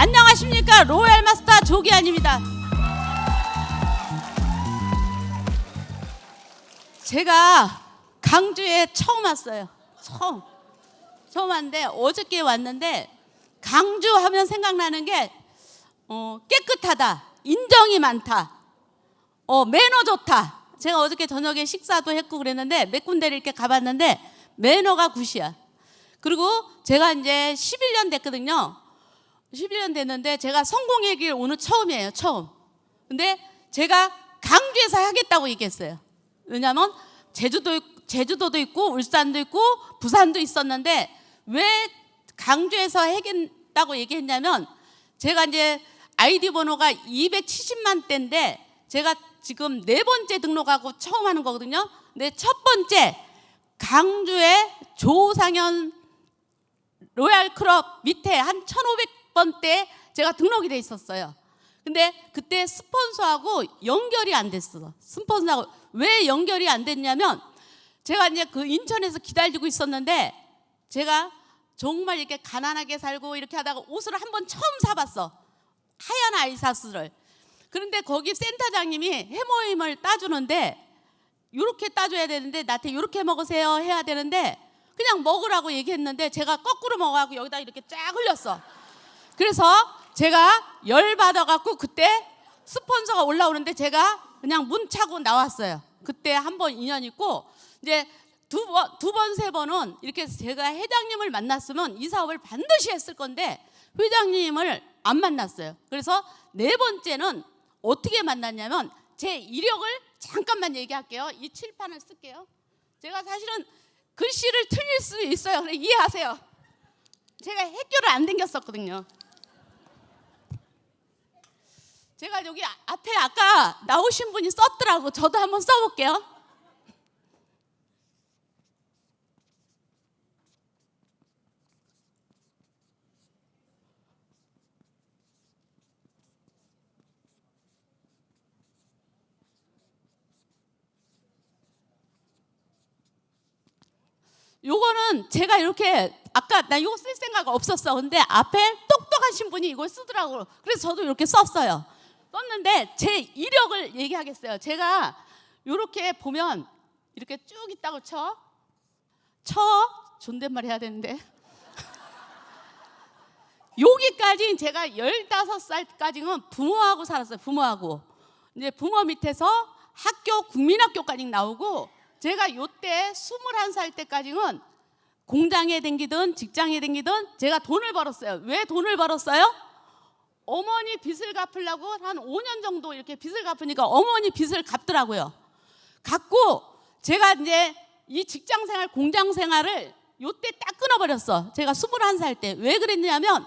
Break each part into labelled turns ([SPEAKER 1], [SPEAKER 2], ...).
[SPEAKER 1] 안녕하십니까. 로얄 마스터 조기안입니다. 제가 강주에 처음 왔어요. 처음 왔는데 어저께 왔는데 강주 하면 생각나는 게 깨끗하다, 인정이 많다, 매너 좋다. 제가 어저께 저녁에 식사도 했고 그랬는데 몇 군데를 이렇게 가봤는데 매너가 굿이야. 그리고 제가 이제 11년 됐거든요. 11년 됐는데 제가 성공의 길 오늘 처음이에요. 처음. 근데 제가 강주에서 하겠다고 얘기했어요. 왜냐하면 제주도도 있고 울산도 있고 부산도 있었는데 왜 강주에서 하겠다고 얘기했냐면 제가 이제 아이디 번호가 270만 대인데 제가 지금 4번째 등록하고 처음 하는 거거든요. 근데 첫 번째 강주의 조상현 로얄클럽 밑에 한 1500번대 제가 등록이 돼 있었어요. 근데 그때 스폰서하고 연결이 안 됐어. 스폰서하고 왜 연결이 안 됐냐면 제가 이제 그 인천에서 기다리고 있었는데 제가 정말 이렇게 가난하게 살고 이렇게 하다가 옷을 한번 처음 사봤어. 하얀 아이사스를. 그런데 거기 센터장님이 해모임을 따주는데 이렇게 따줘야 되는데 나한테 이렇게 먹으세요 해야 되는데 그냥 먹으라고 얘기했는데 제가 거꾸로 먹어가지고 여기다 이렇게 쫙 흘렸어. 그래서 제가 열받아갖고 그때 스폰서가 올라오는데 제가 그냥 문 차고 나왔어요. 그때 한 번 인연 있고 이제 두 번, 세 번은 이렇게 제가 회장님을 만났으면 이 사업을 반드시 했을 건데 회장님을 안 만났어요. 그래서 4번째는 어떻게 만났냐면 제 이력을 잠깐만 얘기할게요. 이 칠판을 쓸게요. 제가 사실은 글씨를 틀릴 수 있어요. 그래 이해하세요. 제가 학교를 안 다녔었거든요. 제가 여기 앞에 아까 나오신 분이 썼더라고. 저도 한번 써볼게요. 요거는 제가 이렇게 아까 나 이거 쓸 생각 없었어. 근데 앞에 똑똑하신 분이 이걸 쓰더라고요. 그래서 저도 이렇게 썼어요. 썼는데 제 이력을 얘기하겠어요. 제가 이렇게 보면 이렇게 쭉 있다고 존댓말 해야 되는데 여기까지 제가 15살까지는 부모하고 살았어요. 부모하고. 이제 부모 밑에서 학교 국민학교까지 나오고 제가 요때 21살 때까지는 공장에 댕기든 직장에 댕기든 제가 돈을 벌었어요. 왜 돈을 벌었어요? 어머니 빚을 갚으려고 한 5년 정도 이렇게 빚을 갚으니까 어머니 빚을 갚더라고요. 갚고 제가 이제 이 직장 생활, 공장 생활을 요때 딱 끊어버렸어. 제가 21살 때. 왜 그랬냐면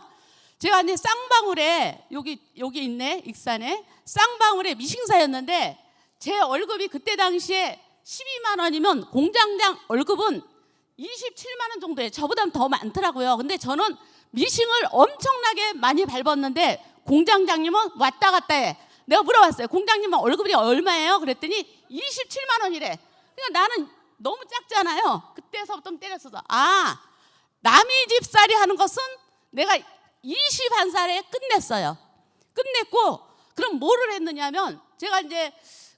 [SPEAKER 1] 제가 이제 쌍방울에 여기 있네, 익산에 쌍방울에 미싱사였는데 제 월급이 그때 당시에 12만 원이면 공장장 월급은 27만 원 정도예요. 저보다는 더 많더라고요. 근데 저는 미싱을 엄청나게 많이 밟았는데 공장장님은 왔다 갔다 해. 내가 물어봤어요. 공장님은 월급이 얼마예요? 그랬더니 27만 원이래. 그러니까 나는 너무 작잖아요. 그때서부터 때렸어. 아, 남의 집살이 하는 것은 내가 21살에 끝냈어요. 끝냈고 그럼 뭐를 했느냐면 제가 이제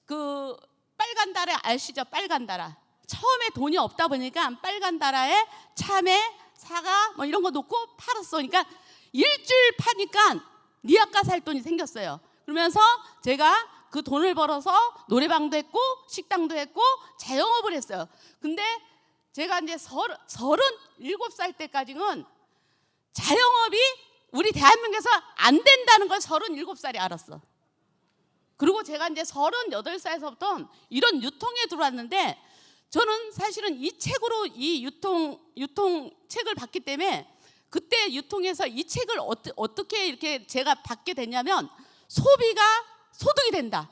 [SPEAKER 1] 그 빨간 다라 아시죠? 빨간 다라. 처음에 돈이 없다 보니까 빨간 다라에 참외, 사과 뭐 이런 거 놓고 팔았어. 그러니까 일주일 파니까 니아까 살 돈이 생겼어요. 그러면서 제가 그 돈을 벌어서 노래방도 했고 식당도 했고 자영업을 했어요. 근데 제가 이제 37살 때까지는 자영업이 우리 대한민국에서 안 된다는 걸 37살에 알았어. 그리고 제가 이제 38살에서부터 이런 유통에 들어왔는데 저는 사실은 이 책으로 이 유통 책을 봤기 때문에 그때 유통에서 이 책을 어떻게 이렇게 제가 받게 됐냐면 소비가 소득이 된다.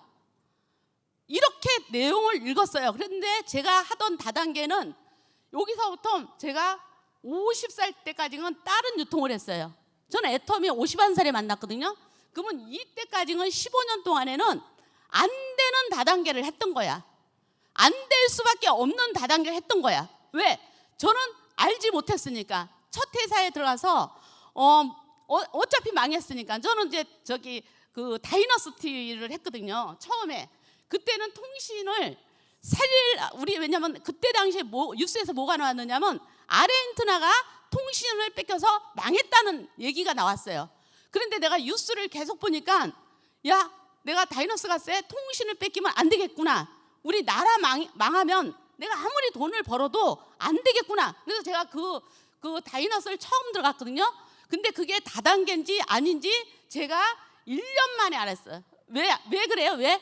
[SPEAKER 1] 이렇게 내용을 읽었어요. 그런데 제가 하던 다단계는 여기서부터 제가 50살 때까지는 다른 유통을 했어요. 저는 애터미 51살에 만났거든요. 그러면 이때까지는 15년 동안에는 안 되는 다단계를 했던 거야. 안 될 수밖에 없는 다단계를 했던 거야. 왜? 저는 알지 못했으니까. 첫 회사에 들어가서 어차피 망했으니까. 저는 이제 저기 그 다이너스티를 했거든요. 처음에. 그때는 통신을 우리 왜냐면 그때 당시에 뉴스에서 뭐가 나왔느냐면 아르헨티나가 통신을 뺏겨서 망했다는 얘기가 나왔어요. 그런데 내가 뉴스를 계속 보니까 야, 내가 다이너스가스에 통신을 뺏기면 안 되겠구나. 우리 나라 망하면 내가 아무리 돈을 벌어도 안 되겠구나. 그래서 제가 그 다이너스를 처음 들어갔거든요. 근데 그게 다단계인지 아닌지 제가 1년 만에 알았어요. 왜 그래요? 왜?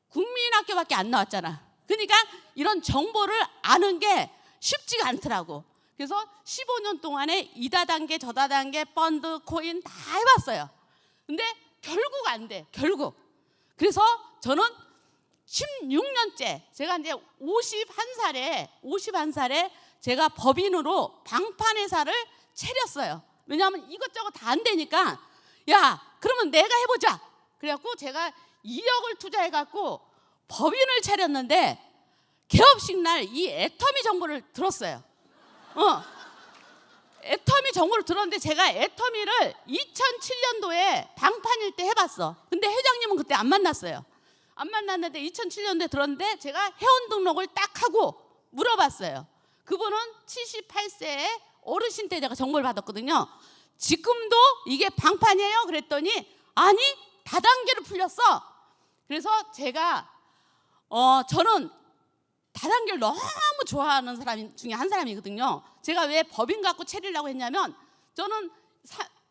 [SPEAKER 1] 국민학교밖에 안 나왔잖아. 그러니까 이런 정보를 아는 게 쉽지가 않더라고. 그래서 15년 동안에 이다단계, 저다단계, 펀드, 코인 다 해봤어요. 근데 결국 안 돼. 결국. 그래서 저는 16년째, 제가 이제 51살에 제가 법인으로 방판회사를 차렸어요. 왜냐하면 이것저것 다 안 되니까 야, 그러면 내가 해보자. 그래갖고 제가 2억을 투자해갖고 법인을 차렸는데 개업식 날 이 애터미 정보를 들었어요. 애터미 정보를 들었는데 제가 애터미를 2007년도에 방판일 때 해봤어. 근데 회장님은 그때 안 만났어요. 안 만났는데 2007년도에 들었는데 제가 회원 등록을 딱 하고 물어봤어요. 그분은 78세의 어르신 때 제가 정보를 받았거든요. 지금도 이게 방판이에요? 그랬더니 아니, 다단계로 풀렸어. 그래서 제가 저는 다단계를 너무 좋아하는 사람 중에 한 사람이거든요. 제가 왜 법인 갖고 차리려고 했냐면 저는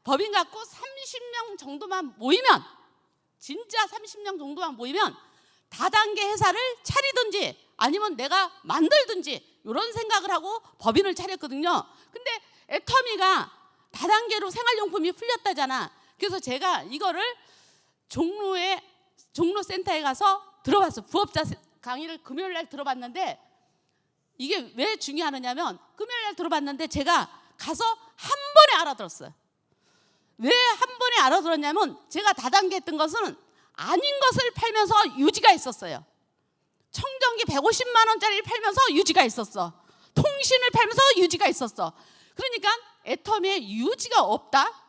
[SPEAKER 1] 법인 갖고 30명 정도만 모이면, 진짜 30명 정도만 모이면 다단계 회사를 차리든지 아니면 내가 만들든지 이런 생각을 하고 법인을 차렸거든요. 근데 애터미가 다단계로 생활용품이 풀렸다잖아. 그래서 제가 이거를 종로센터에 가서 들어봤어. 부업자 강의를 금요일 날 들어봤는데 이게 왜 중요하냐면 금요일 날 들어봤는데 제가 가서 한 번에 알아들었어요. 왜 한 번에 알아들었냐면 제가 다단계 했던 것은 아닌 것을 팔면서 유지가 있었어요. 청정기 150만 원짜리를 팔면서 유지가 있었어. 통신을 팔면서 유지가 있었어. 그러니까 애터미에 유지가 없다.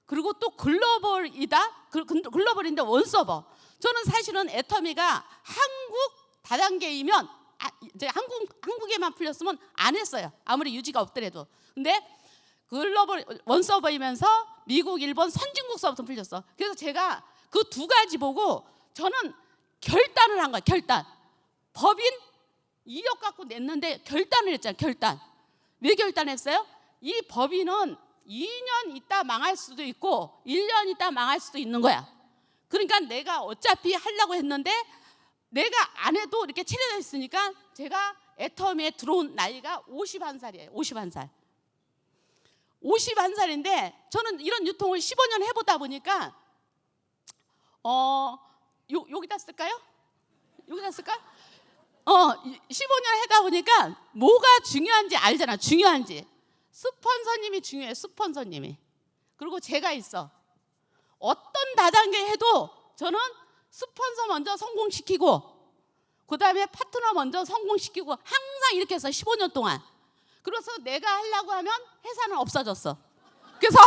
[SPEAKER 1] 그리고 또 글로벌이다. 글로벌인데 원서버. 저는 사실은 애터미가 한국 다단계이면 이제 한국에만 풀렸으면 안 했어요. 아무리 유지가 없더라도. 근데 글로벌 원서버이면서 미국, 일본 선진국 서부터 풀렸어. 그래서 제가 그 두 가지 보고 저는 결단을 한 거야. 결단. 법인 2억 갖고 냈는데 결단을 했잖아요. 결단. 왜 결단했어요? 이 법인은 2년 있다 망할 수도 있고 1년 있다 망할 수도 있는 거야. 그러니까 내가 어차피 하려고 했는데 내가 안 해도 이렇게 차려져 있으니까 제가 애터미에 들어온 나이가 51살이에요. 51살. 51살인데 저는 이런 유통을 15년 해보다 보니까 여기다 쓸까요? 여기다 쓸까? 15년 하다 보니까 뭐가 중요한지 알잖아. 중요한지. 스폰서님이 중요해. 스폰서님이. 그리고 제가 있어. 어떤 다단계 해도 저는 스폰서 먼저 성공시키고 그 다음에 파트너 먼저 성공시키고 항상 이렇게 해서 15년 동안. 그래서 내가 하려고 하면 회사는 없어졌어. 그래서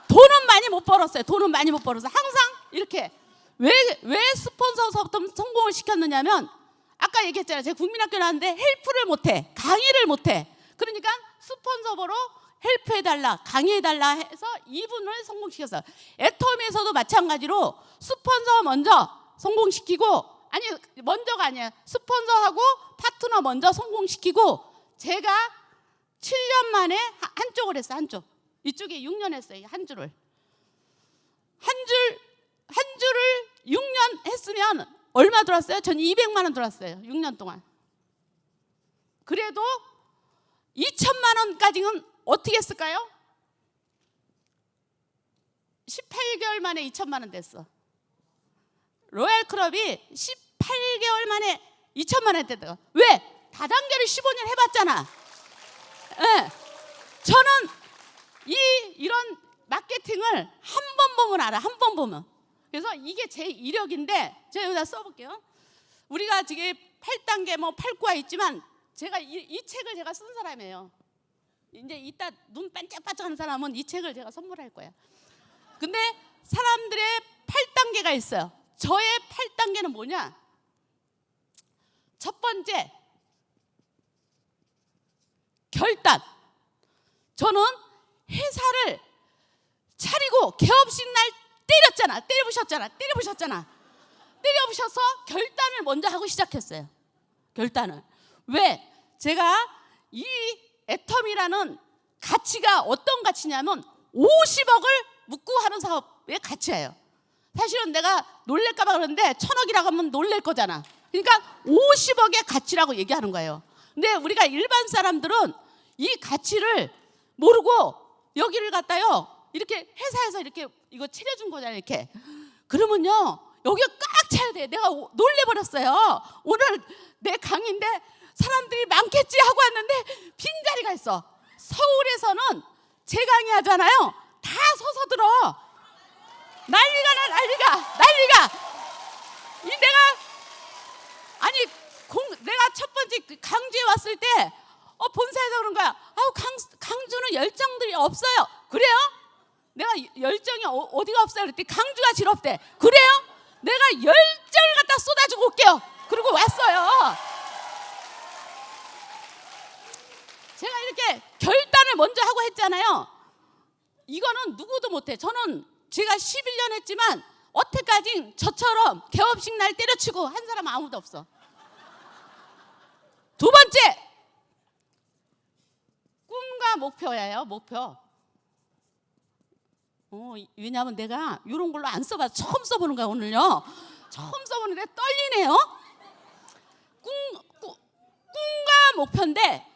[SPEAKER 1] 돈은 많이 못 벌었어요. 돈은 많이 못 벌어서 항상 이렇게. 왜 스폰서서부터 성공을 시켰느냐면 아까 얘기했잖아요. 제가 국민학교 나왔는데 헬프를 못해. 강의를 못해. 그러니까 스폰서로 헬프해달라, 강의해달라 해서 이분을 성공시켰어요. 애터미에서도 마찬가지로 스폰서 먼저 성공시키고, 아니 먼저가 아니야. 스폰서하고 파트너 먼저 성공시키고 제가 7년 만에 한쪽을 했어요. 한쪽. 이쪽에 6년 했어요. 한 줄을 6년 했으면 얼마 들어왔어요? 전 200만 원 들어왔어요. 6년 동안. 그래도 2천만 원까지는 어떻게 했을까요? 18개월 만에 2천만 원 됐어. 로얄클럽이 18개월 만에 2천만 원 됐다고. 왜? 다단계를 15년 해봤잖아. 네. 저는 이런 마케팅을 한 번 보면 알아. 한 번 보면. 그래서 이게 제 이력인데 제가 여기다 써볼게요. 우리가 지금 8단계 뭐 8구가 있지만 제가 이 책을 제가 쓴 사람이에요. 이제 이따 눈 반짝반짝하는 사람은 이 책을 제가 선물할 거야. 근데 사람들의 8단계가 있어요. 저의 8단계는 뭐냐? 첫 번째, 결단. 저는 회사를 차리고 개업식 날 때려부셔서 결단을 먼저 하고 시작했어요. 결단을. 왜? 제가 이 애텀이라는 가치가 어떤 가치냐면 50억을 묻고 하는 사업의 가치예요. 사실은 내가 놀랄까 봐 그러는데 1000억이라고 하면 놀랄 거잖아. 그러니까 50억의 가치라고 얘기하는 거예요. 근데 우리가 일반 사람들은 이 가치를 모르고 여기를 갖다요 이렇게 회사에서 이렇게 이거 차려준 거잖아요. 이렇게 그러면요 여기가 꽉 차야 돼. 내가 놀래버렸어요. 오늘 내 강의인데 사람들이 많겠지 하고 왔는데 빈자리가 있어. 서울에서는 제 강의 하잖아요. 다 서서 들어. 난리가 내가 첫 번째 강주에 왔을 때 본사에서 그런 거야. 강주는 열정들이 없어요. 그래요? 내가 열정이 어디가 없어요? 그랬더니 강주가 제일 없대. 그래요? 내가 열정을 갖다 쏟아주고 올게요. 그리고 왔어요. 제가 이렇게 결단을 먼저 하고 했잖아요. 이거는 누구도 못해. 저는 제가 11년 했지만 여태까지 저처럼 개업식 날 때려치고 한 사람은 아무도 없어. 두 번째, 꿈과 목표예요. 목표. 왜냐하면 내가 이런 걸로 안 써봐서 처음 써보는 거야. 오늘요 처음 써보는데 떨리네요. 꿈과 목표인데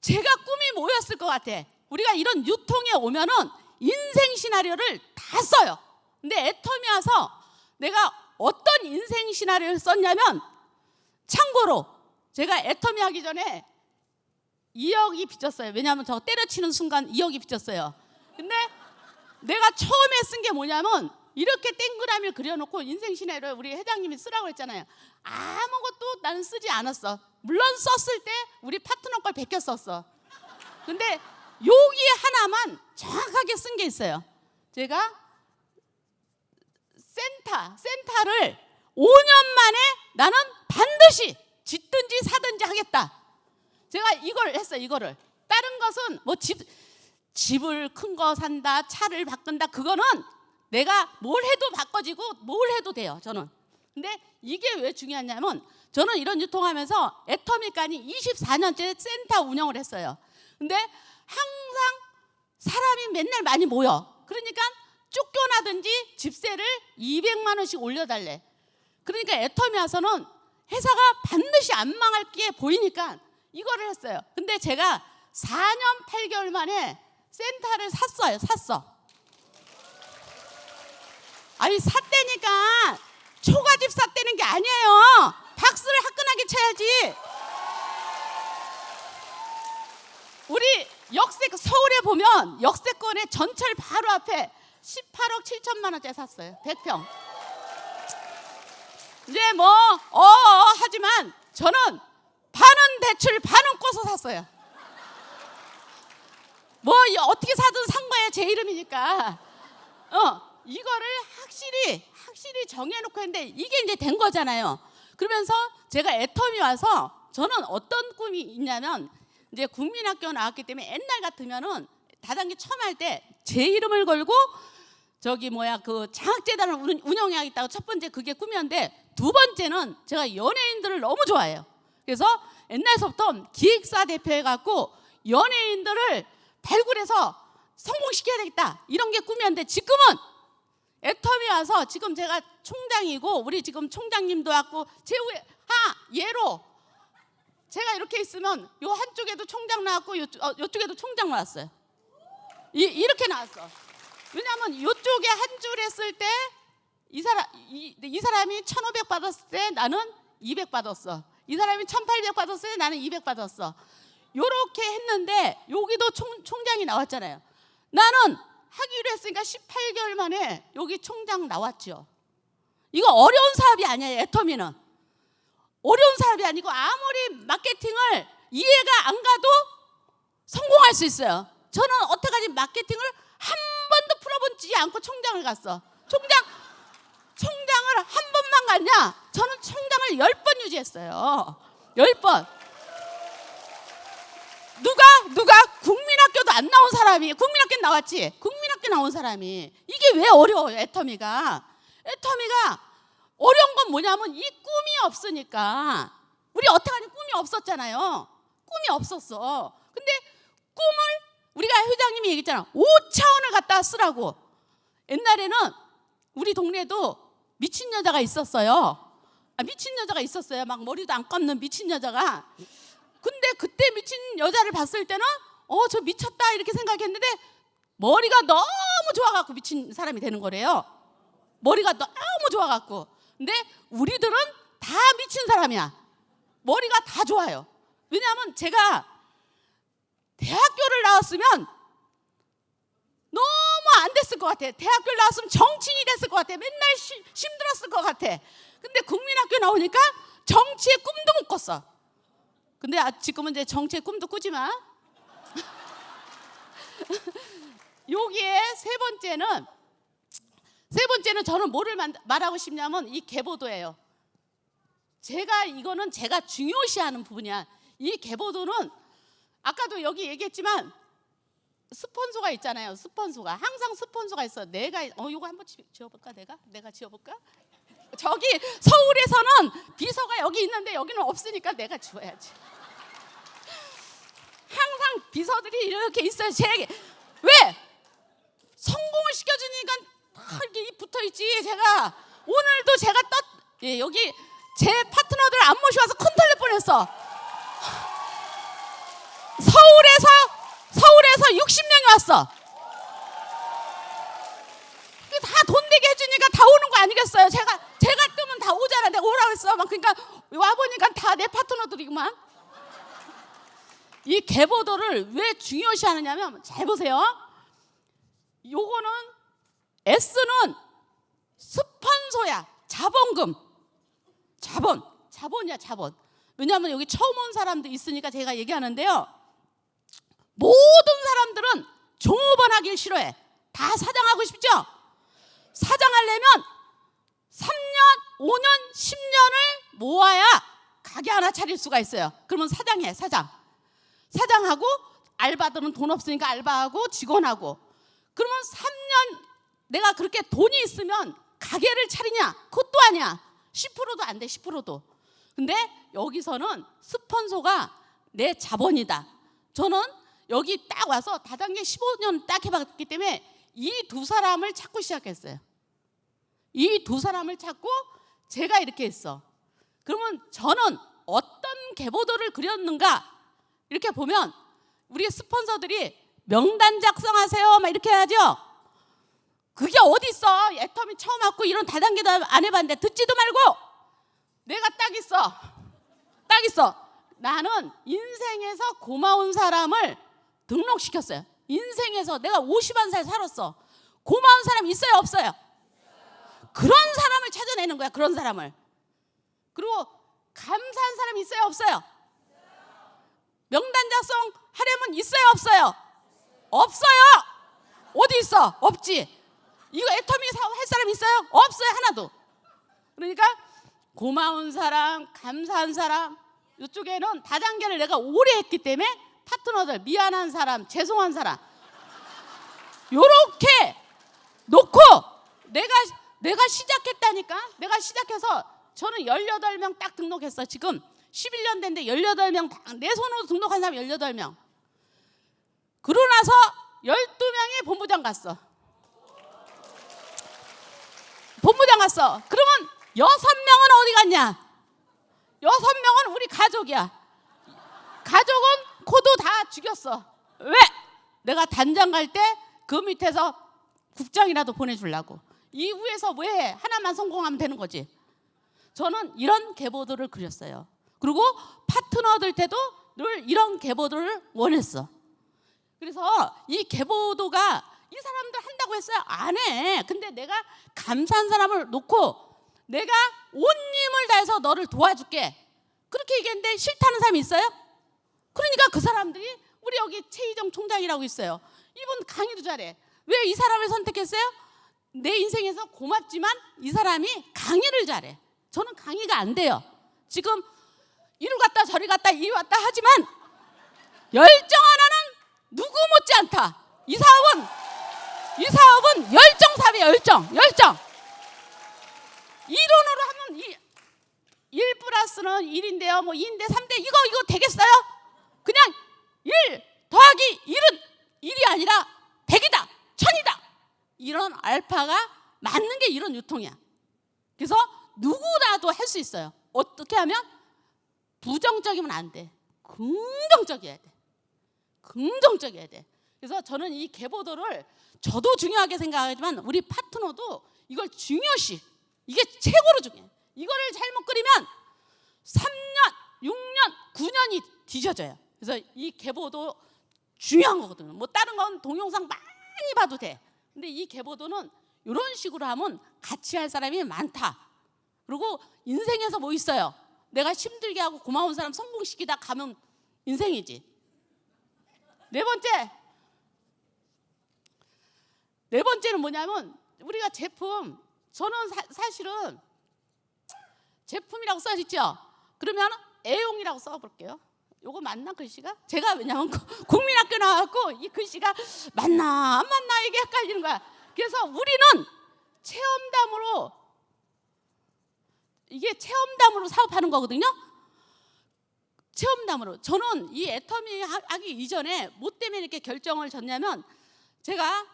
[SPEAKER 1] 제가 꿈이 뭐였을 것 같아. 우리가 이런 유통에 오면은 인생 시나리오를 다 써요. 근데 애텀이 와서 내가 어떤 인생 시나리오를 썼냐면, 참고로 제가 애텀이 하기 전에 2억이 빚졌어요. 왜냐하면 저 때려치는 순간 2억이 빚졌어요. 근데 내가 처음에 쓴 게 뭐냐면 이렇게 동그라미를 그려놓고 인생 시나리오 우리 회장님이 쓰라고 했잖아요. 아무것도 나는 쓰지 않았어. 물론 썼을 때 우리 파트너 걸 베껴 썼어. 근데 여기 하나만 정확하게 쓴 게 있어요. 제가 센터를 5년 만에 나는 반드시 짓든지 사든지 하겠다. 제가 이걸 했어요. 이거를. 다른 것은 뭐 집을 큰 거 산다, 차를 바꾼다, 그거는 내가 뭘 해도 바꿔지고 뭘 해도 돼요. 저는. 근데 이게 왜 중요하냐면 저는 이런 유통하면서 애터미까지 24년째 센터 운영을 했어요. 근데 항상 사람이 맨날 많이 모여. 그러니까 쫓겨나든지 집세를 200만 원씩 올려달래. 그러니까 애터미 와서는 회사가 반드시 안 망할 게 보이니까 이거를 했어요. 근데 제가 4년 8개월 만에 센터를 샀어. 아니 샀다니까 초가집 샀다는 게 아니에요. 박수를 화끈하게 쳐야지. 우리 서울에 보면 역세권의 전철 바로 앞에 18억 7천만 원짜리 샀어요. 100평. 이제 하지만 저는 반은 대출 반은 꿔서 샀어요. 어떻게 사든 산 거예요. 제 이름이니까. 이거를 확실히 정해놓고 했는데 이게 이제 된 거잖아요. 그러면서 제가 애텀이 와서 저는 어떤 꿈이 있냐면, 이제 국민학교 나왔기 때문에 옛날 같으면은 다단계 처음 할 때 제 이름을 걸고 그 장학재단을 운영해야겠다고 첫 번째 그게 꿈이었는데, 두 번째는 제가 연예인들을 너무 좋아해요. 그래서 옛날서부터 기획사 대표해갖고 연예인들을 발굴해서 성공시켜야 되겠다 이런 게 꿈이었는데, 지금은 애텀이 와서 지금 제가 총장이고 우리 지금 총장님도 왔고 제 후에 예로 제가 이렇게 있으면 요 한쪽에도 총장 나왔고 요쪽에도 총장 나왔어요. 이렇게 나왔어. 왜냐하면 요쪽에 한 줄 했을 때 이 사람이 1,500 받았을 때 나는 200 받았어. 이 사람이 1,800 받았을 때 나는 200 받았어. 요렇게 했는데 여기도 총장이 나왔잖아요. 나는 하기로 했으니까 18개월 만에 여기 총장 나왔죠. 이거 어려운 사업이 아니에요. 애터미는 어려운 사업이 아니고 아무리 마케팅을 이해가 안 가도 성공할 수 있어요. 저는 여태까지 마케팅을 한 번도 풀어본 놓치지 않고 총장을 갔어. 총장을 한 번만 갔냐? 저는 총장을 10번 유지했어요. 10번. 누가 국민학교도 안 나온 사람이, 국민학교 나왔지? 국민학교 나온 사람이 이게 왜 어려워요? 애터미가 어려운 건 뭐냐면 이 꿈이 없으니까. 우리 어떡하니? 꿈이 없었잖아요. 꿈이 없었어. 근데 꿈을 우리가 회장님이 얘기했잖아. 5차원을 갖다 쓰라고. 옛날에는 우리 동네도 미친 여자가 있었어요. 미친 여자가 있었어요. 막 머리도 안 감는 미친 여자가. 근데 그때 미친 여자를 봤을 때는 저 미쳤다 이렇게 생각했는데 머리가 너무 좋아갖고 미친 사람이 되는 거래요. 머리가 너무 좋아갖고. 근데 우리들은 다 미친 사람이야. 머리가 다 좋아요. 왜냐하면 제가 대학교를 나왔으면 너무 안 됐을 것 같아. 대학교를 나왔으면 정치인이 됐을 것 같아. 맨날 힘들었을 것 같아. 근데 국민학교 나오니까 정치의 꿈도 못 꿨어. 근데 지금은 이제 정치의 꿈도 꾸지 마. 여기에 세 번째는 저는 뭐를 말하고 싶냐면 이 계보도예요. 이거는 제가 중요시하는 부분이야. 이 계보도는 아까도 여기 얘기했지만 스폰서가 있잖아요. 스폰서가 항상 스폰서가 있어. 이거 한번 지어볼까? 내가 지어볼까? 저기 서울에서는 비서가 여기 있는데 여기는 없으니까 내가 지어야지. 항상 비서들이 이렇게 있어요. 왜? 성공을 시켜주니까 다 이렇게 붙어있지. 제가 오늘도 여기 제 파트너들 안 모셔와서 큰 털릴 뻔했어. 서울에서 60명이 왔어. 다 돈 내게 해주니까 다 오는 거 아니겠어요? 제가 뜨면 다 오잖아. 내가 오라고 했어. 그러니까 와보니까 다 내 파트너들이구만. 이 계보도를 왜 중요시 하느냐면 잘 보세요. 요거는 S는 스폰서야. 자본금. 자본이야. 왜냐하면 여기 처음 온 사람도 있으니까 제가 얘기하는데요. 모든 사람들은 종업원 하길 싫어해. 다 사장하고 싶죠? 사장하려면 3년, 5년, 10년을 모아야 가게 하나 차릴 수가 있어요. 그러면 사장해. 사장하고 알바들은 돈 없으니까 알바하고 직원하고. 그러면 3년 내가 그렇게 돈이 있으면 가게를 차리냐? 그것도 아니야. 10%도 안 돼. 10%도. 근데 여기서는 스폰서가 내 자본이다. 저는 여기 딱 와서 다단계 15년 딱 해봤기 때문에 이 두 사람을 찾고 시작했어요. 이 두 사람을 찾고 제가 이렇게 했어. 그러면 저는 어떤 계보도를 그렸는가 이렇게 보면 우리 스폰서들이 명단 작성하세요 막 이렇게 해야죠. 그게 어디 있어? 애터미 처음 왔고 이런 다단계도 안 해봤는데 듣지도 말고 내가 딱 있어. 나는 인생에서 고마운 사람을 등록시켰어요. 인생에서 내가 51살 살았어. 고마운 사람 있어요 없어요? 그런 사람을 찾아내는 거야. 그런 사람을. 그리고 감사한 사람 있어요 없어요? 명단 작성 하려면 있어요 없어요? 없어요. 어디 있어? 없지. 이거 애터미 할 사람 있어요? 없어요. 하나도. 그러니까 고마운 사람, 감사한 사람, 이쪽에는 다단계를 내가 오래 했기 때문에 파트너들, 미안한 사람, 죄송한 사람 요렇게 놓고 내가 시작했다니까. 내가 시작해서 저는 18명 딱 등록했어. 지금 11년 됐는데 18명 내 손으로 등록한 사람 18명. 그러고 나서 12명이 본부장 갔어. 그러면 6명은 어디 갔냐? 6명은 우리 가족이야. 가족은 코도 다 죽였어. 왜? 내가 단장 갈 때 그 밑에서 국장이라도 보내주려고. 이후에서 왜 하나만 성공하면 되는 거지. 저는 이런 계보도를 그렸어요. 그리고 파트너들 때도 늘 이런 계보도를 원했어. 그래서 이 계보도가 이 사람들 한다고 했어요? 안 해. 근데 내가 감사한 사람을 놓고 내가 온 힘을 다해서 너를 도와줄게. 그렇게 얘기했는데 싫다는 사람이 있어요? 그러니까 그 사람들이 우리 여기 최희정 총장이라고 있어요. 이분 강의도 잘해. 왜 이 사람을 선택했어요? 내 인생에서 고맙지만 이 사람이 강의를 잘해. 저는 강의가 안 돼요. 지금 이리 갔다 저리 갔다 이리 왔다 하지만 열정 하나는 누구 못지 않다. 이 사업은 열정 사업이에요. 열정. 이론으로 하면 1 플러스는 1인데요. 뭐 2인데 3대 이거 되겠어요? 그냥 1 더하기 1은 1이 아니라 100이다. 1000이다. 이런 알파가 맞는 게 이런 유통이야. 그래서 누구라도 할 수 있어요. 어떻게 하면? 부정적이면 안 돼. 긍정적이어야 돼. 그래서 저는 이 계보도를 저도 중요하게 생각하지만 우리 파트너도 이걸 중요시, 이게 최고로 중요해. 이거를 잘못 그리면 3년, 6년, 9년이 뒤져져요. 그래서 이 계보도 중요한 거거든요. 뭐 다른 건 동영상 많이 봐도 돼. 근데 이 계보도는 이런 식으로 하면 같이 할 사람이 많다. 그리고 인생에서 뭐 있어요? 내가 힘들게 하고 고마운 사람 성공시키다 가면 인생이지. 네 번째는 뭐냐면 우리가 제품, 저는 사실은 제품이라고 써있죠. 그러면 애용이라고 써볼게요. 요거 맞나 글씨가? 제가 왜냐면 국민학교 나왔고 이 글씨가 맞나 안 맞나 이게 헷갈리는 거야. 그래서 우리는 체험담으로 사업하는 거거든요. 체험담으로. 저는 이 애터미 하기 이전에 뭐 때문에 이렇게 결정을 졌냐면 제가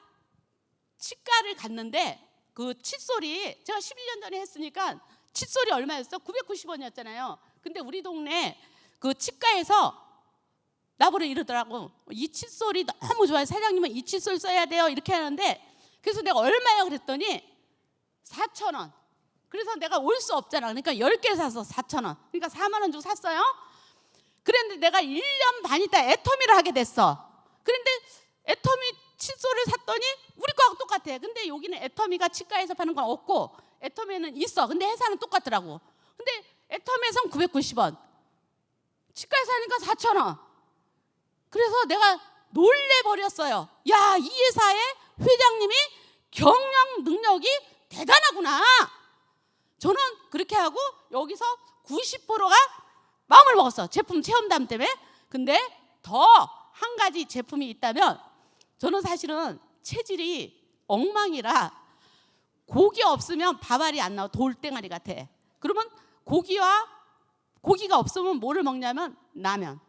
[SPEAKER 1] 치과를 갔는데 그 칫솔이 제가 11년 전에 했으니까 칫솔이 얼마였어? 990원이었잖아요. 근데 우리 동네 그 치과에서 나보러 이러더라고. 이 칫솔이 너무 좋아요. 사장님은 이 칫솔 써야 돼요. 이렇게 하는데 그래서 내가 얼마야 그랬더니 4,000원. 그래서 내가 올 수 없잖아. 그러니까 10개 사서 4,000원. 그러니까 4만 원 주고 샀어요. 그런데 내가 1년 반 있다 애터미를 하게 됐어. 그런데 애터미 칫솔을 샀더니 우리 거하고 똑같아. 근데 여기는 애터미가 치과에서 파는 건 없고 애터미는 있어. 근데 회사는 똑같더라고. 근데 애터미에선 990원. 치과에서 하니까 4,000원. 그래서 내가 놀래버렸어요. 야, 이 회사의 회장님이 경영 능력이 대단하구나. 저는 그렇게 하고 여기서 90%가 마음을 먹었어. 제품 체험담 때문에. 근데 더 한 가지 제품이 있다면 저는 사실은 체질이 엉망이라 고기 없으면 밥알이 안 나와. 돌덩어리 같아. 그러면 고기가 없으면 뭐를 먹냐면 라면.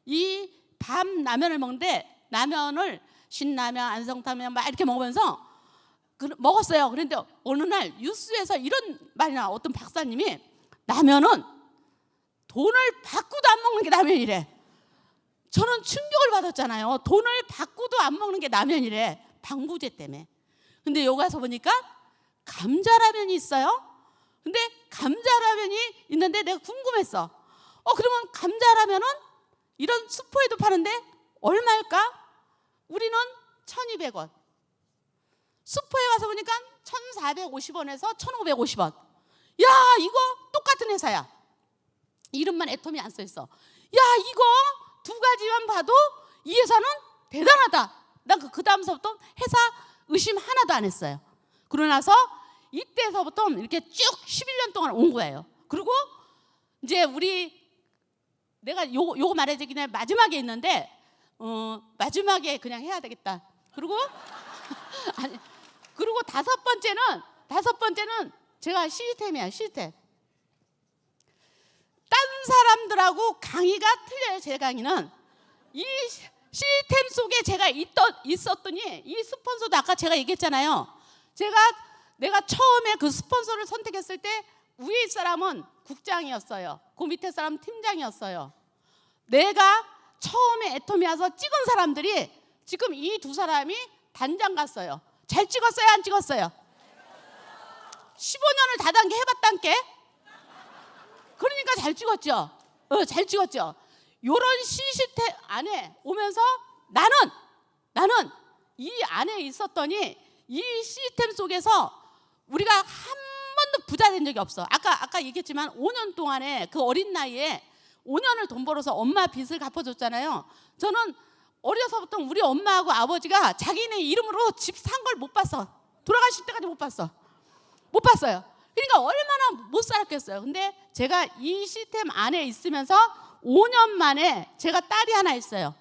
[SPEAKER 1] 이 밤라면을 먹는데 라면을 신라면, 안성탕면 막 이렇게 먹으면서 먹었어요. 그런데 어느 날 뉴스에서 이런 말이 나와. 어떤 박사님이 라면은 돈을 받고도 안 먹는 게 라면이래. 저는 충격을 받았잖아요. 돈을 받고도 안 먹는 게 라면이래. 방부제 때문에. 근데 여기 가서 보니까 감자라면이 있어요. 근데 감자라면이 있는데 내가 궁금했어. 그러면 감자라면은 이런 슈퍼에도 파는데 얼마일까? 우리는 1,200원. 슈퍼에 가서 보니까 1,450원에서 1,550원. 야, 이거 똑같은 회사야. 이름만 애터미 안 써있어. 야, 이거 두 가지만 봐도 이 회사는 대단하다. 난 그 다음서부터 회사 의심 하나도 안 했어요. 그러고 나서 이때서부터 이렇게 쭉 11년 동안 온 거예요. 그리고 이제 내가 요거 말해주기 전에 마지막에 있는데 마지막에 그냥 해야 되겠다. 그리고 아니, 그리고 다섯 번째는 제가 시스템이야. 시스템. 딴 사람들하고 강의가 틀려요. 제 강의는 이 시스템 속에 제가 있었더니 이 스폰서도 아까 제가 얘기했잖아요. 내가 처음에 그 스폰서를 선택했을 때 위에 사람은 국장이었어요. 그 밑에 사람은 팀장이었어요. 내가 처음에 애터미 와서 찍은 사람들이 지금 이 두 사람이 단장 갔어요. 잘 찍었어요? 안 찍었어요? 15년을 다단계 해봤단께? 그러니까 잘 찍었죠. 잘 찍었죠. 요런 시스템 안에 오면서 나는 이 안에 있었더니 이 시스템 속에서 우리가 한 번도 부자 된 적이 없어. 아까 얘기했지만 5년 동안에 그 어린 나이에 5년을 돈 벌어서 엄마 빚을 갚아줬잖아요. 저는 어려서부터 우리 엄마하고 아버지가 자기네 이름으로 집 산 걸 못 봤어. 돌아가실 때까지 못 봤어. 못 봤어요. 그러니까 얼마나 못 살았겠어요. 근데 제가 이 시스템 안에 있으면서 5년 만에 제가 딸이 하나 있어요.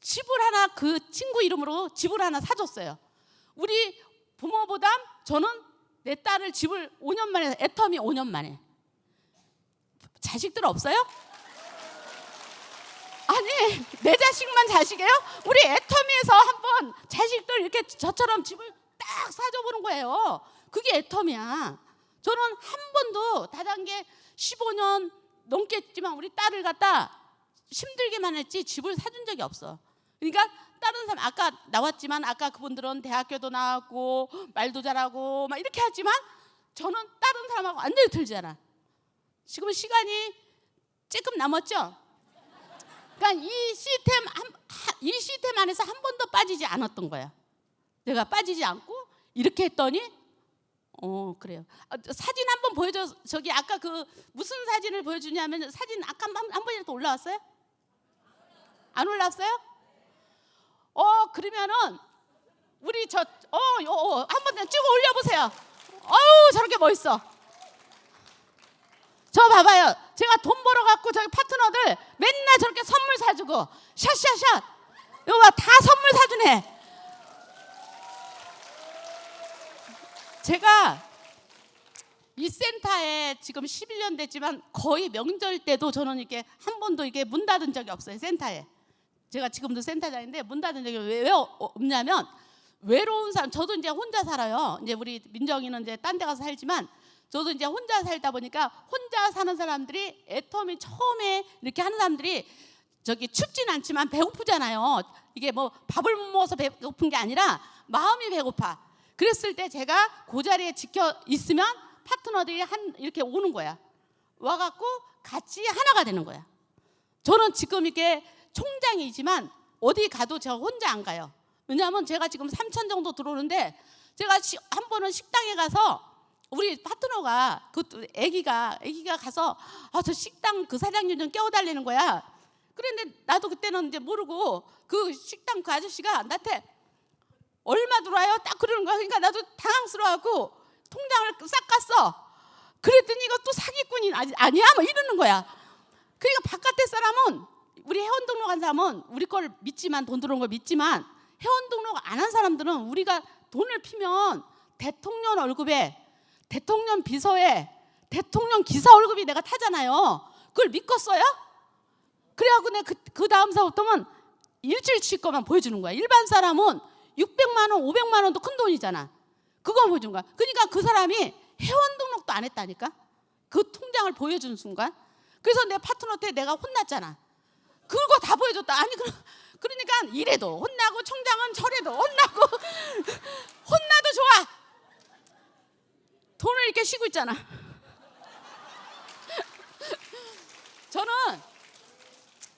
[SPEAKER 1] 집을 하나, 그 친구 이름으로 집을 하나 사줬어요. 우리 부모보다 저는 내 딸을 집을 5년 만에, 애터미 5년 만에. 자식들 없어요? 아니, 내 자식만 자식이에요? 우리 애터미에서 한번 자식들 이렇게 저처럼 집을 딱 사줘보는 거예요. 그게 애터미야. 저는 한 번도 다단계 15년 넘겠지만 우리 딸을 갖다 힘들게만 했지 집을 사준 적이 없어. 그러니까 다른 사람, 아까 나왔지만 아까 그분들은 대학교도 나왔고 말도 잘하고 막 이렇게 하지만 저는 다른 사람하고 완전히 틀리잖아. 지금 시간이 조금 남았죠? 그러니까 이 시스템 안에서 한 번도 빠지지 않았던 거야. 내가 빠지지 않고 이렇게 했더니 그래요. 사진 한번 보여줘. 저기 아까 그 무슨 사진을 보여주냐면 사진 아까 한 번이라도 올라왔어요? 안 올라왔어요? 그러면은 우리 한번 찍어 올려보세요. 어우, 저렇게 멋있어. 저 봐봐요. 제가 돈 벌어갖고 저기 파트너들 맨날 저렇게 선물 사주고 샷 이거 봐, 다 선물 사주네. 제가 이 센터에 지금 11년 됐지만 거의 명절 때도 저는 이렇게 한 번도 이게 문 닫은 적이 없어요. 센터에. 제가 지금도 센터장인데 문 닫은 적이 왜 없냐면 외로운 사람, 저도 이제 혼자 살아요. 이제 우리 민정이는 이제 딴 데 가서 살지만 저도 이제 혼자 살다 보니까 혼자 사는 사람들이 애터미 처음에 이렇게 하는 사람들이 저기 춥진 않지만 배고프잖아요. 이게 뭐 밥을 못 먹어서 배고픈 게 아니라 마음이 배고파. 그랬을 때 제가 그 자리에 지켜 있으면 파트너들이 이렇게 오는 거야. 와갖고 같이 하나가 되는 거야. 저는 지금 이게 총장이지만 어디 가도 제가 혼자 안 가요. 왜냐하면 제가 지금 3천 정도 들어오는데 제가 한 번은 식당에 가서 우리 파트너가 그 애기가 가서 저 식당 그 사장님 좀 깨워달라는 거야. 그런데 나도 그때는 이제 모르고 그 식당 그 아저씨가 나한테 얼마 들어와요? 딱 그러는 거야. 그러니까 나도 당황스러워하고 통장을 싹 깠어. 그랬더니 이거 또 사기꾼이 아니야? 뭐 이러는 거야. 그러니까 바깥에 사람은 우리 회원 등록한 사람은 우리 걸 믿지만 돈 들어온 걸 믿지만 회원 등록 안 한 사람들은 우리가 돈을 피면 대통령 월급에 대통령 비서에 대통령 기사 월급이 내가 타잖아요. 그걸 믿고 써요? 그래갖고 내가 그 다음 사부터는 일주일치 것만 보여주는 거야. 일반 사람은 600만 원, 500만 원도 큰 돈이잖아. 그거 보여준 거야. 그러니까 그 사람이 회원 등록도 안 했다니까. 그 통장을 보여주는 순간. 그래서 내 파트너한테 내가 혼났잖아. 그거 다 보여줬다. 아니 그러니까 이래도 혼나고 총장은 저래도 혼나고 혼나도 좋아. 돈을 이렇게 쉬고 있잖아. 저는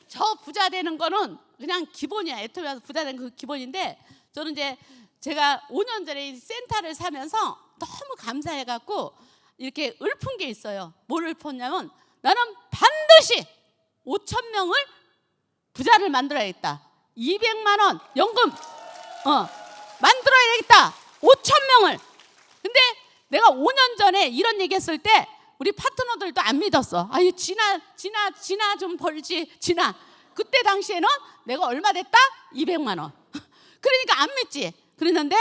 [SPEAKER 1] 저 부자 되는 거는 그냥 기본이야. 애터미에서 부자 되는 그 기본인데 저는 이제 제가 5년 전에 이 센터를 사면서 너무 감사해갖고 이렇게 읊은 게 있어요. 뭘 읊었냐면 나는 반드시 5천 명을 부자를 만들어야겠다. 200만 원 연금 만들어야겠다. 5천 명을. 근데 내가 5년 전에 이런 얘기했을 때 우리 파트너들도 안 믿었어. 아유 지나 좀 벌지 지나. 그때 당시에는 내가 얼마 됐다? 200만 원. 그러니까 안 믿지. 그랬는데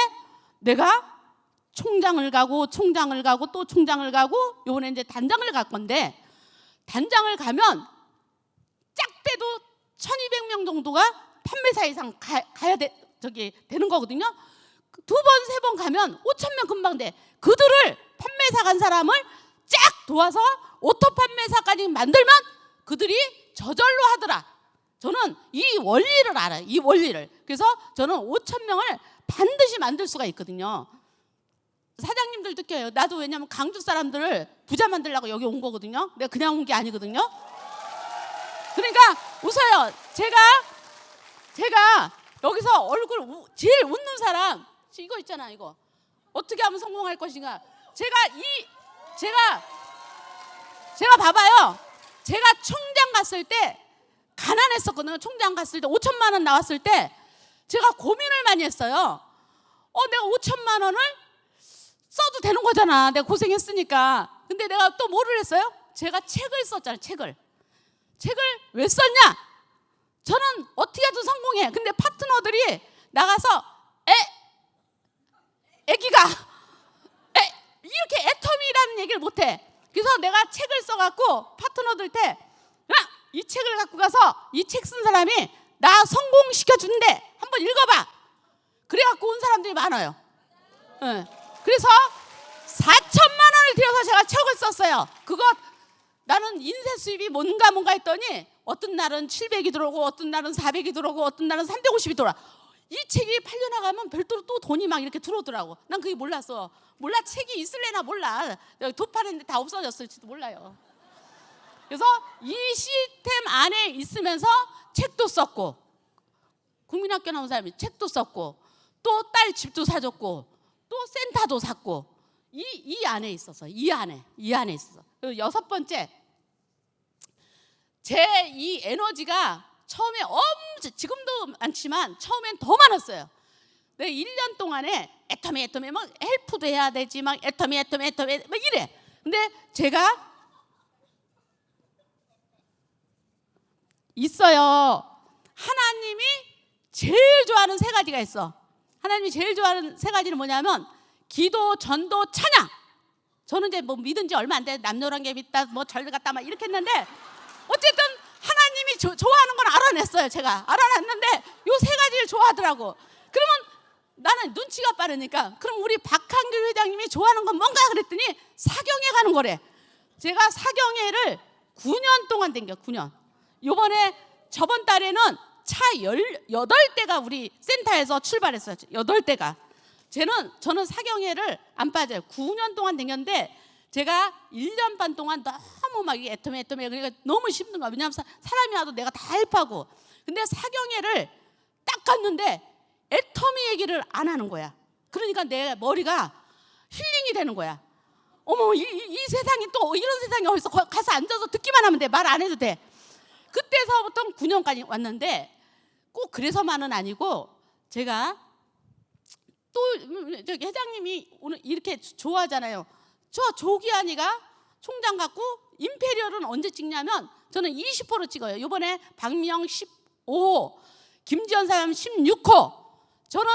[SPEAKER 1] 내가 총장을 가고 또 총장을 가고 요번에 이제 단장을 갈 건데 단장을 가면 짝 빼도 1200명 정도가 판매사 이상 가야 되는 거거든요. 두 번, 세 번 가면 5,000명 금방 돼. 그들을 판매사 간 사람을 쫙 도와서 오토 판매사까지 만들면 그들이 저절로 하더라. 저는 이 원리를 알아요. 이 원리를. 그래서 저는 5,000명을 반드시 만들 수가 있거든요. 사장님들 느껴요. 나도 왜냐면 강주 사람들을 부자 만들려고 여기 온 거거든요. 내가 그냥 온 게 아니거든요. 그러니까 웃어요. 제가 여기서 얼굴 제일 웃는 사람 이거 있잖아. 이거 어떻게 하면 성공할 것인가. 제가 봐봐요. 제가 총장 갔을 때 가난했었거든요. 총장 갔을 때 5천만 원 나왔을 때 제가 고민을 많이 했어요. 내가 5천만 원을 써도 되는 거잖아. 내가 고생했으니까. 근데 내가 또 뭐를 했어요? 제가 책을 썼잖아요. 책을 왜 썼냐? 저는 어떻게 해도 성공해. 근데 파트너들이 나가서 애기가 이렇게 애터미라는 얘기를 못해. 그래서 내가 책을 써갖고 파트너들한테 이 책을 갖고 가서 이 책 쓴 사람이 나 성공시켜준대. 한번 읽어봐. 그래갖고 온 사람들이 많아요. 그래서 4천만 원을 들여서 제가 책을 썼어요. 그거 나는 인쇄 수입이 뭔가 했더니 어떤 날은 700이 들어오고 어떤 날은 400이 들어오고 어떤 날은 350이 들어와. 이 책이 팔려나가면 별도로 또 돈이 막 이렇게 들어오더라고. 난 그게 몰랐어. 몰라, 책이 있을래나 몰라. 도 파는데 다 없어졌을지도 몰라요. 그래서 이 시스템 안에 있으면서 책도 썼고, 국민학교 나온 사람이 책도 썼고, 또 딸 집도 사줬고, 또 센터도 샀고, 이 안에 있었어. 이 안에 있었어. 그리고 여섯 번째, 제 이 에너지가 처음에 지금도 많지만 처음엔 더 많았어요. 내 1년 동안에 애터미 막 헬프도 해야 되지, 막 애터미 막 이래. 근데 제가 있어요. 하나님이 제일 좋아하는 세 가지가 있어. 하나님이 제일 좋아하는 세 가지는 뭐냐면 기도, 전도, 찬양. 저는 이제 뭐 믿은 지 얼마 안 돼. 남녀란계 믿다, 뭐 절대 갔다 막 이렇게 했는데 어쨌든 하나님이 좋아하는 건 알아냈어요. 제가 알아냈는데 요 세 가지를 좋아하더라고. 그러면 나는 눈치가 빠르니까 그럼 우리 박한길 회장님이 좋아하는 건 뭔가 그랬더니 사경회 가는 거래. 제가 사경회를 9년 동안 댕겨. 9년. 요번에 저번 달에는 차 18대가 우리 센터에서 출발했어요. 8대가. 저는 사경회를 안 빠져요. 9년 동안 댕겼는데 제가 1년 반 동안 너무 막 애터미 그러니까 너무 힘든 거야. 왜냐하면 사람이 와도 내가 다 헬프하고. 근데 사경회를 딱 갔는데 애터미 얘기를 안 하는 거야. 그러니까 내 머리가 힐링이 되는 거야. 어머, 이 세상이 또 이런 세상이 어디서 가서 앉아서 듣기만 하면 돼. 말 안 해도 돼. 그때서부터 9년까지 왔는데 꼭 그래서만은 아니고 제가 또 저기 회장님이 오늘 이렇게 좋아하잖아요. 저 조기환이가 총장 갖고 임페리얼은 언제 찍냐면 저는 20호로 찍어요. 이번에 박미영 15호, 김지연 사람 16호. 저는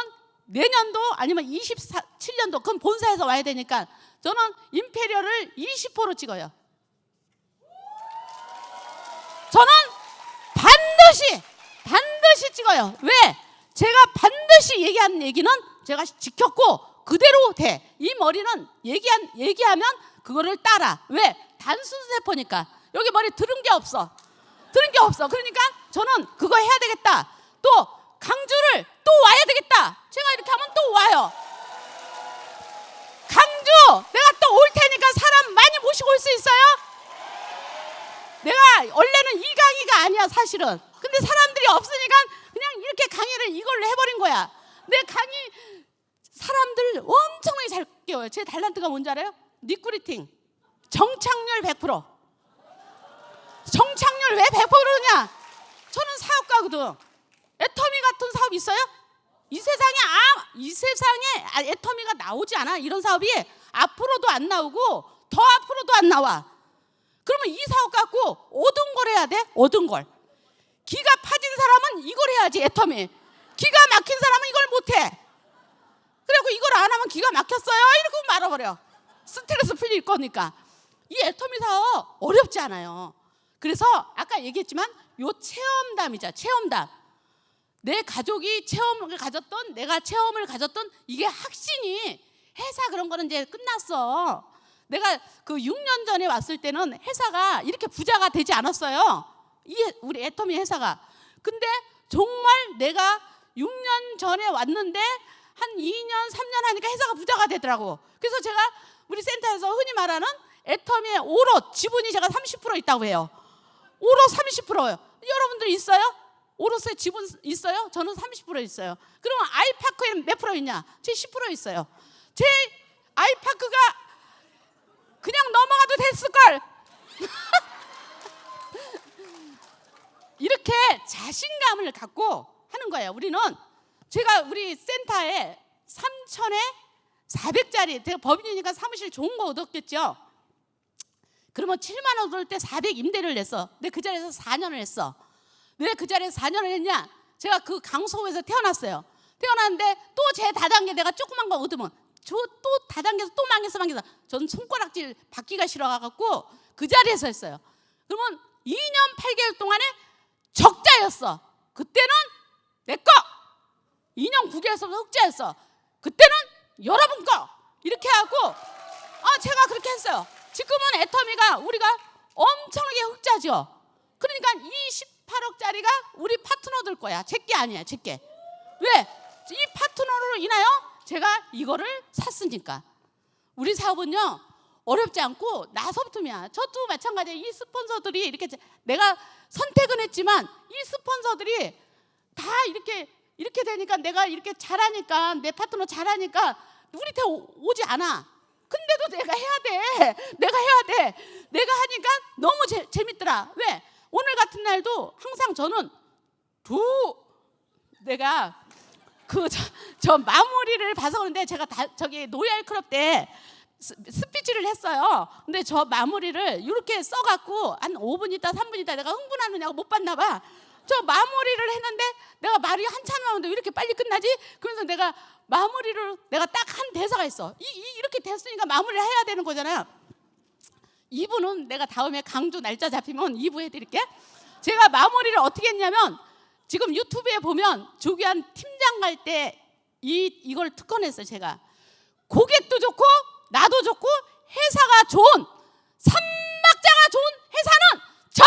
[SPEAKER 1] 내년도 아니면 27년도 그럼 본사에서 와야 되니까 저는 임페리얼을 20호로 찍어요. 저는 반드시 찍어요. 왜? 제가 반드시 얘기하는 얘기는 제가 지켰고 그대로 돼. 이 머리는 얘기하면 그거를 따라. 왜? 단순세포니까. 여기 머리 들은 게 없어. 그러니까 저는 그거 해야 되겠다. 또 강주를 또 와야 되겠다. 제가 이렇게 하면 또 와요. 강주 내가 또 올 테니까 사람 많이 모시고 올 수 있어요? 내가 원래는 이 강의가 아니야 사실은. 근데 사람들이 없으니까 그냥 이렇게 강의를 이걸로 해버린 거야. 내 강의 사람들 엄청나게 잘 깨워요. 제 달란트가 뭔지 알아요? 리크루팅. 정착률 100%. 정착률 왜 100%냐? 저는 사업가거든. 애터미 같은 사업 있어요? 이 세상에 애터미가 나오지 않아. 이런 사업이 앞으로도 안 나오고 더 앞으로도 안 나와. 그러면 이 사업 갖고 얻은 걸 해야 돼. 얻은 걸. 기가 파진 사람은 이걸 해야지. 애터미. 기가 막힌 사람은 이걸 못해. 그리고 이걸 안 하면 기가 막혔어요 이러고 말아버려. 스트레스 풀릴 거니까. 이 애터미 사업 어렵지 않아요. 그래서 아까 얘기했지만 요 체험담이죠. 체험담. 내 가족이 체험을 가졌던, 내가 체험을 가졌던 이게 확신이, 회사 그런 거는 이제 끝났어. 내가 그 6년 전에 왔을 때는 회사가 이렇게 부자가 되지 않았어요. 우리 애터미 회사가. 근데 정말 내가 6년 전에 왔는데 한 2년, 3년 하니까 회사가 부자가 되더라고. 그래서 제가 우리 센터에서 흔히 말하는 애터미의 오롯 지분이 제가 30% 있다고 해요. 오롯 30%요. 여러분들 있어요? 오롯의 지분 있어요? 저는 30% 있어요. 그러면 아이파크에는 몇 프로 있냐? 제 10% 있어요. 제 아이파크가 그냥 넘어가도 됐을걸. 이렇게 자신감을 갖고 하는 거예요. 우리는 제가 우리 센터에 3천에 400짜리 제가 법인이니까 사무실 좋은 거 얻었겠죠. 그러면 7만 원 얻을 때 400 임대를 냈어. 근데 그 자리에서 4년을 했어. 왜 그 자리에서 4년을 했냐? 제가 그 강서구에서 태어났어요. 태어났는데 또 제 다단계 내가 조그만 거 얻으면 또 다단계에서 또 망해서 전 손가락질 받기가 싫어가지고 그 자리에서 했어요. 그러면 2년 8개월 동안에 적자였어. 그때는 내 거. 2년 9개월서부터 흑자였어. 그때는 여러분 거. 이렇게 하고 제가 그렇게 했어요. 지금은 애터미가 우리가 엄청나게 흑자죠. 그러니까 28억짜리가 우리 파트너들 거야. 제게 아니야, 제게. 왜? 이 파트너로 인하여 제가 이거를 샀으니까. 우리 사업은요 어렵지 않고 나서부터야. 저도 마찬가지예요. 이 스폰서들이 이렇게 내가 선택은 했지만 이 스폰서들이 다 이렇게 되니까 내가 이렇게 잘하니까 내 파트너 잘하니까 우리한테 오지 않아. 근데도 내가 해야 돼. 내가 하니까 너무 재밌더라. 왜? 오늘 같은 날도 항상 저는 내가 저 마무리를 봐서 그런데 제가 저기 노얄 클럽 때 스피치를 했어요. 근데 저 마무리를 이렇게 써갖고 한 5분 있다 3분 있다 내가 흥분하느냐고 못 봤나 봐. 저 마무리를 했는데 내가 말이 한참 하는데 왜 이렇게 빨리 끝나지? 그래서 내가 마무리를 내가 딱 한 대사가 있어. 이렇게 됐으니까 마무리를 해야 되는 거잖아요. 2부는 내가 다음에 강주 날짜 잡히면 2부 해드릴게. 제가 마무리를 어떻게 했냐면 지금 유튜브에 보면 조기한 팀장 갈 때 이걸 특허냈어요. 제가 고객도 좋고 나도 좋고 회사가 좋은 삼박자가 좋은 회사는 전